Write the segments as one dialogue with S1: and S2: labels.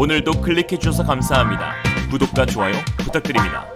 S1: 오늘도 클릭해주셔서 감사합니다. 구독과 좋아요 부탁드립니다.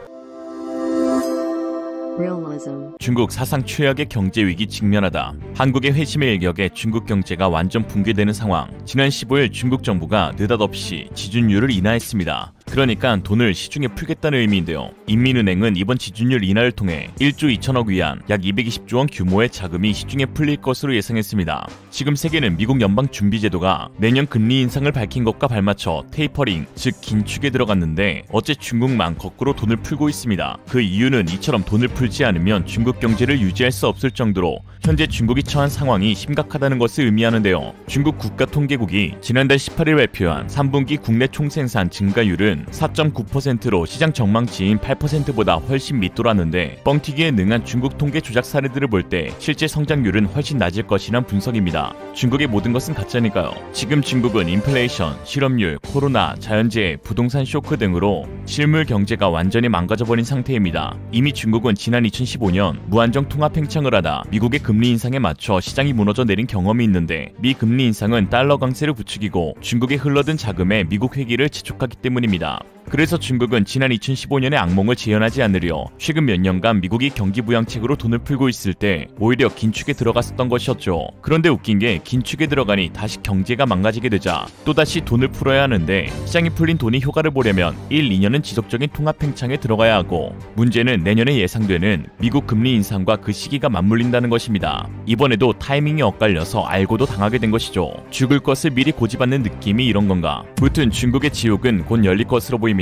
S1: 중국 사상 최악의 경제 위기 직면하다. 한국의 회심의 일격에 중국 경제가 완전 붕괴되는 상황. 지난 15일 중국 정부가 느닷없이 지준율을 인하했습니다. 그러니까 돈을 시중에 풀겠다는 의미인데요. 인민은행은 이번 지준율 인하를 통해 1조 2천억 위안, 약 220조 원 규모의 자금이 시중에 풀릴 것으로 예상했습니다. 지금 세계는 미국 연방준비제도가 내년 금리 인상을 밝힌 것과 발맞춰 테이퍼링, 즉 긴축에 들어갔는데 어째 중국만 거꾸로 돈을 풀고 있습니다. 그 이유는 이처럼 돈을 풀지 않으면 중국 경제를 유지할 수 없을 정도로 현재 중국이 처한 상황이 심각하다는 것을 의미하는데요. 중국 국가통계국이 지난달 18일 발표한 3분기 국내 총생산 증가율은 4.9%로 시장 전망치인 8%보다 훨씬 밑돌았는데 뻥튀기에 능한 중국 통계 조작 사례들을 볼 때 실제 성장률은 훨씬 낮을 것이란 분석입니다. 중국의 모든 것은 가짜니까요. 지금 중국은 인플레이션, 실업률, 코로나, 자연재해, 부동산 쇼크 등으로 실물 경제가 완전히 망가져버린 상태입니다. 이미 중국은 지난 2015년 무한정 통합 팽창을 하다 미국의 금리 인상에 맞춰 시장이 무너져 내린 경험이 있는데 미 금리 인상은 달러 강세를 부추기고 중국에 흘러든 자금에 미국 회기를 재촉하기 때문입니다. 그래서 중국은 지난 2015년의 악몽을 재현하지 않으려 최근 몇 년간 미국이 경기부양책으로 돈을 풀고 있을 때 오히려 긴축에 들어갔었던 것이었죠. 그런데 웃긴 게 긴축에 들어가니 다시 경제가 망가지게 되자 또다시 돈을 풀어야 하는데 시장이 풀린 돈이 효과를 보려면 1, 2년은 지속적인 통합 팽창에 들어가야 하고 문제는 내년에 예상되는 미국 금리 인상과 그 시기가 맞물린다는 것입니다. 이번에도 타이밍이 엇갈려서 알고도 당하게 된 것이죠. 죽을 것을 미리 고집하는 느낌이 이런 건가? 무튼 중국의 지옥은 곧 열릴 것으로 보입니다.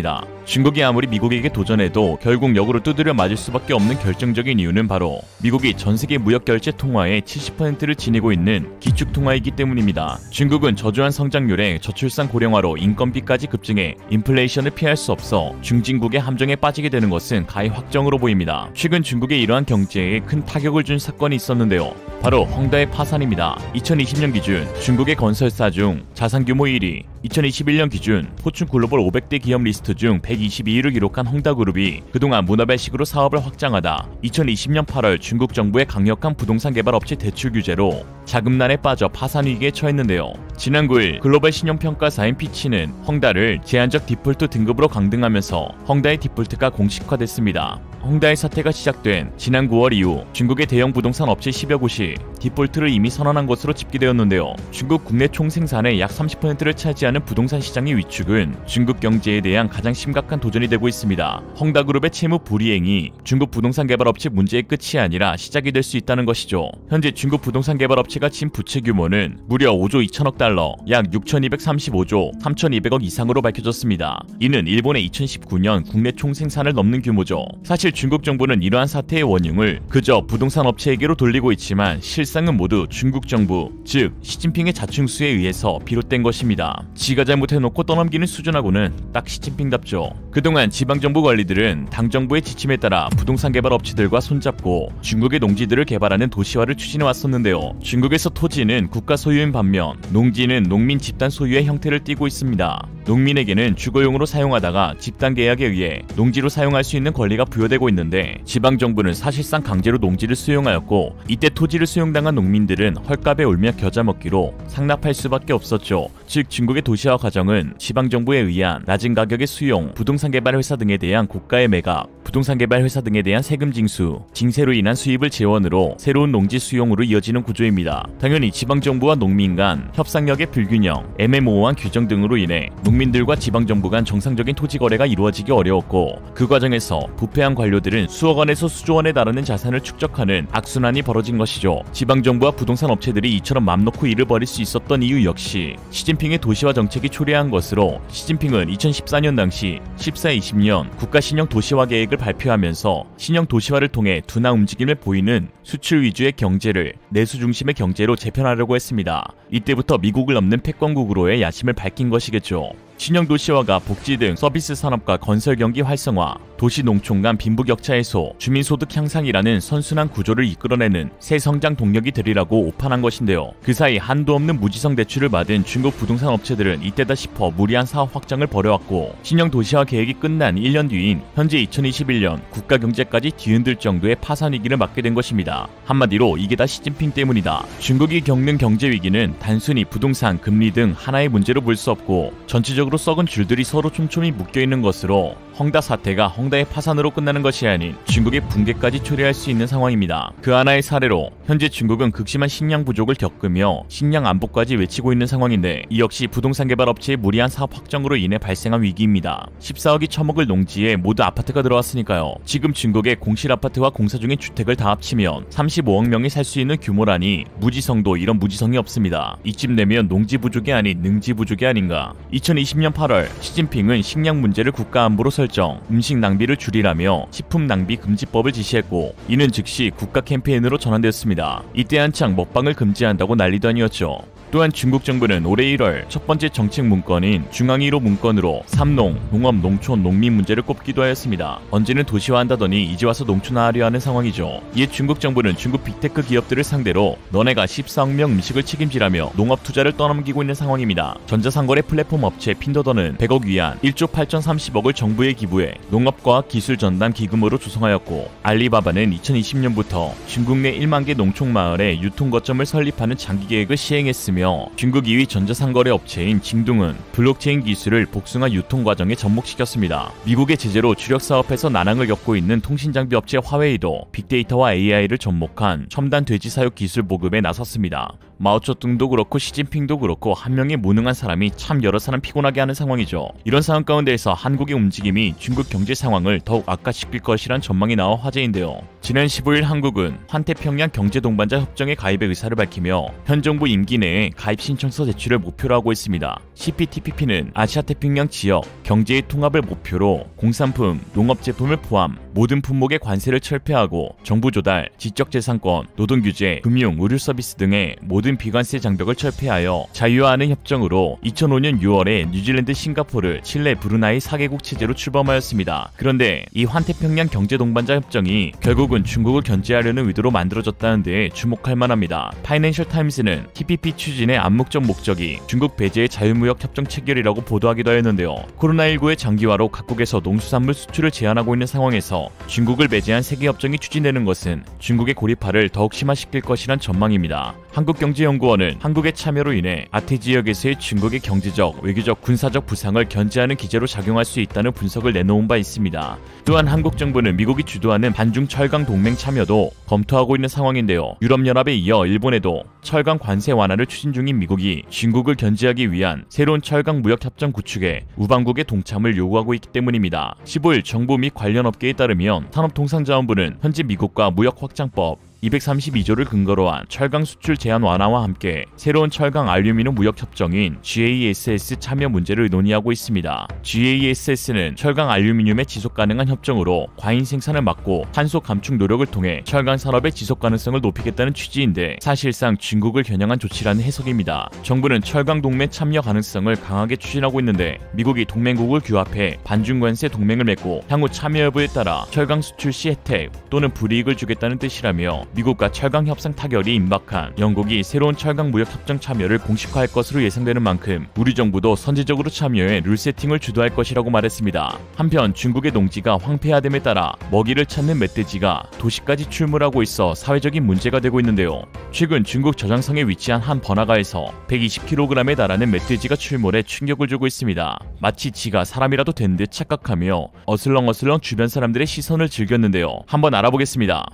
S1: 중국이 아무리 미국에게 도전해도 결국 역으로 두드려 맞을 수밖에 없는 결정적인 이유는 바로 미국이 전세계 무역결제 통화의 70%를 지니고 있는 기축통화이기 때문입니다. 중국은 저조한 성장률에 저출산 고령화로 인건비까지 급증해 인플레이션을 피할 수 없어 중진국의 함정에 빠지게 되는 것은 가히 확정으로 보입니다. 최근 중국의 이러한 경제에 큰 타격을 준 사건이 있었는데요. 바로 헝다의 파산입니다. 2020년 기준 중국의 건설사 중 자산규모 1위, 2021년 기준 포춘 글로벌 500대 기업 리스트 중 122위를 기록한 헝다그룹이 그동안 문화발식으로 사업을 확장하다 2020년 8월 중국 정부의 강력한 부동산 개발 업체 대출 규제로 자금난에 빠져 파산 위기에 처했는데요. 지난 9일 글로벌 신용평가사인 피치는 헝다를 제한적 디폴트 등급으로 강등하면서 헝다의 디폴트가 공식화됐습니다. 헝다의 사태가 시작된 지난 9월 이후 중국의 대형 부동산 업체 10여 곳이 디폴트를 이미 선언한 것으로 집계되었는데요. 중국 국내 총생산의 약 30%를 차지하는 부동산 시장의 위축은 중국 경제에 대한 가장 심각한 도전이 되고 있습니다. 헝다그룹의 채무 불이행이 중국 부동산 개발 업체 문제의 끝이 아니라 시작이 될 수 있다는 것이죠. 현재 중국 부동산 개발 업체가 진 부채 규모는 무려 5조 2천억 달러, 약 6,235조 3,200억 이상으로 밝혀졌습니다. 이는 일본의 2019년 국내 총생산을 넘는 규모죠. 사실 중국 정부는 이러한 사태의 원흉을 그저 부동산 업체에게로 돌리고 있지만 실상은 모두 중국 정부, 즉 시진핑의 자충수에 의해서 비롯된 것입니다. 지가 잘못해놓고 떠넘기는 수준하고는 딱 시진핑답죠. 그동안 지방정부 관리들은 당정부의 지침에 따라 부동산 개발 업체들과 손잡고 중국의 농지들을 개발하는 도시화를 추진해왔었는데요. 중국에서 토지는 국가 소유인 반면 농지는 농민 집단 소유의 형태를 띠고 있습니다. 농민에게는 주거용으로 사용하다가 집단 계약에 의해 농지로 사용할 수 있는 권리가 부여되고 있는데 지방정부는 사실상 강제로 농지를 수용하였고 이때 토지를 수용당한 농민들은 헐값에 울며 겨자 먹기로 상납할 수밖에 없었죠. 즉 중국의 도시화 과정은 지방정부에 의한 낮은 가격의 수용, 부동산 개발 회사 등에 대한 고가의 매각, 부동산 개발 회사 등에 대한 세금 징수, 징세로 인한 수입을 재원으로 새로운 농지 수용으로 이어지는 구조입니다. 당연히 지방정부와 농민 간 협상력의 불균형, 애매모호한 규정 등으로 인해 농민들과 지방정부 간 정상적인 토지 거래가 이루어지기 어려웠고 그 과정에서 부패한 관료들은 수억 원에서 수조 원에 달하는 자산을 축적하는 악순환이 벌어진 것이죠. 지방정부와 부동산 업체들이 이처럼 맘 놓고 일을 벌일 수 있었던 이유 역시 시진핑의 도시화 정책이 초래한 것으로 시진핑은 2014년 당시 14-20년 국가신형 도시화 계획을 발표하면서 신형 도시화를 통해 둔화 움직임을 보이는 수출 위주의 경제를 내수 중심의 경제로 재편하려고 했습니다. 이때부터 미국을 넘는 패권국으로의 야심을 밝힌 것이겠죠. 신형 도시화가 복지 등 서비스 산업과 건설 경기 활성화, 도시 농촌 간 빈부격차 해소, 주민소득 향상이라는 선순환 구조를 이끌어내는 새 성장 동력이 되리라고 오판한 것인데요. 그 사이 한도 없는 무지성 대출을 받은 중국 부동산 업체들은 이때다 싶어 무리한 사업 확장을 벌여왔고 신형 도시화 계획이 끝난 1년 뒤인 현재 2021년 국가 경제까지 뒤흔들 정도의 파산 위기를 맞게 된 것입니다. 한마디로 이게 다 시진핑 때문이다. 중국이 겪는 경제 위기는 단순히 부동산, 금리 등 하나의 문제로 볼 수 없고 전체적으로 전체적으로 썩은 줄들이 서로 촘촘히 묶여있는 것으로 헝다 사태가 헝다의 파산으로 끝나는 것이 아닌 중국의 붕괴까지 초래할 수 있는 상황입니다. 그 하나의 사례로 현재 중국은 극심한 식량 부족을 겪으며 식량 안보까지 외치고 있는 상황인데, 이 역시 부동산 개발 업체의 무리한 사업 확정으로 인해 발생한 위기입니다. 14억이 처먹을 농지에 모두 아파트가 들어왔으니까요. 지금 중국의 공실 아파트와 공사 중인 주택을 다 합치면 35억 명이 살 수 있는 규모라니 무지성도 이런 무지성이 없습니다. 이쯤 되면 농지 부족이 아닌 능지 부족이 아닌가. 2020년 8월 시진핑은 식량 문제를 국가 안보로 설정, 음식 낭비를 줄이라며 식품 낭비 금지법을 지시했고, 이는 즉시 국가 캠페인으로 전환되었습니다. 이때 한창 먹방을 금지한다고 난리도 아니었죠. 또한 중국 정부는 올해 1월 첫 번째 정책 문건인 중앙 1호 문건으로 삼농, 농업, 농촌, 농민 문제를 꼽기도 하였습니다. 언제는 도시화한다더니 이제 와서 농촌화하려 하는 상황이죠. 이에 중국 정부는 중국 빅테크 기업들을 상대로 너네가 14억 명 음식을 책임지라며 농업 투자를 떠넘기고 있는 상황입니다. 전자상거래 플랫폼 업체 핀더더는 100억 위안 1조 8,030억을 정부에 기부해 농업과학 기술 전담 기금으로 조성하였고, 알리바바는 2020년부터 중국 내 1만 개 농촌 마을에 유통 거점을 설립하는 장기 계획을 시행했으며, 중국 2위 전자상거래 업체인 징둥은 블록체인 기술을 복숭아 유통 과정에 접목시켰습니다. 미국의 제재로 주력 사업에서 난항을 겪고 있는 통신장비 업체 화웨이도 빅데이터와 AI를 접목한 첨단 돼지 사육 기술 보급에 나섰습니다. 마오쩌둥도 그렇고 시진핑도 그렇고 한 명의 무능한 사람이 참 여러 사람 피곤하게 하는 상황이죠. 이런 상황 가운데에서 한국의 움직임이 중국 경제 상황을 더욱 악화시킬 것이란 전망이 나와 화제인데요. 지난 15일 한국은 환태평양 경제동반자 협정에 가입의 의사를 밝히며 현 정부 임기 내에 가입 신청서 제출을 목표로 하고 있습니다. CPTPP는 아시아태평양 지역 경제의 통합을 목표로 공산품, 농업제품을 포함 모든 품목의 관세를 철폐하고 정부 조달, 지적재산권, 노동규제, 금융, 의료서비스 등의 모든 비관세 장벽을 철폐하여 자유화하는 협정으로 2005년 6월에 뉴질랜드, 싱가포르, 칠레, 브루나이 4개국 체제로 출범하였습니다. 그런데 이 환태평양 경제동반자 협정이 결국은 중국을 견제하려는 의도로 만들어졌다는 데 주목할 만합니다. 파이낸셜 타임스는 TPP 추진의 암묵적 목적이 중국 배제의 자유무역 협정 체결이라고 보도하기도 하였는데요. 코로나19의 장기화로 각국에서 농수산물 수출을 제한하고 있는 상황에서 중국을 배제한 세계협정이 추진되는 것은 중국의 고립화를 더욱 심화시킬 것이란 전망입니다. 한국경제연구원은 한국의 참여로 인해 아태 지역에서의 중국의 경제적, 외교적, 군사적 부상을 견제하는 기제로 작용할 수 있다는 분석을 내놓은 바 있습니다. 또한 한국 정부는 미국이 주도하는 반중 철강 동맹 참여도 검토하고 있는 상황인데요. 유럽연합에 이어 일본에도 철강 관세 완화를 추진 중인 미국이 중국을 견제하기 위한 새로운 철강 무역협정 구축에 우방국의 동참을 요구하고 있기 때문입니다. 15일 정부 및 관련 업계에 따르면 산업통상자원부는 현재 미국과 무역확장법 232조를 근거로 한 철강 수출 제한 완화와 함께 새로운 철강 알루미늄 무역 협정인 GASS 참여 문제를 논의하고 있습니다. GASS는 철강 알루미늄의 지속 가능한 협정으로 과잉 생산을 막고 탄소 감축 노력을 통해 철강 산업의 지속 가능성을 높이겠다는 취지인데, 사실상 중국을 겨냥한 조치라는 해석입니다. 정부는 철강 동맹 참여 가능성을 강하게 추진하고 있는데, 미국이 동맹국을 규합해 반중관세 동맹을 맺고 향후 참여 여부에 따라 철강 수출 시 혜택 또는 불이익을 주겠다는 뜻이라며, 미국과 철강 협상 타결이 임박한 영국이 새로운 철강 무역 협정 참여를 공식화할 것으로 예상되는 만큼 우리 정부도 선제적으로 참여해 룰 세팅을 주도할 것이라고 말했습니다. 한편 중국의 농지가 황폐화됨에 따라 먹이를 찾는 멧돼지가 도시까지 출몰하고 있어 사회적인 문제가 되고 있는데요. 최근 중국 저장성에 위치한 한 번화가에서 120kg에 달하는 멧돼지가 출몰해 충격을 주고 있습니다. 마치 지가 사람이라도 된 듯 착각하며 어슬렁어슬렁 주변 사람들의 시선을 즐겼는데요. 한번 알아보겠습니다.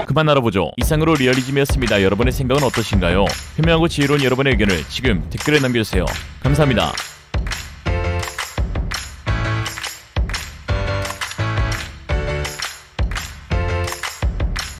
S1: 그만 알아보죠. 이상으로 리얼리즘이었습니다. 여러분의 생각은 어떠신가요? 현명하고 지혜로운 여러분의 의견을 지금 댓글에 남겨주세요. 감사합니다.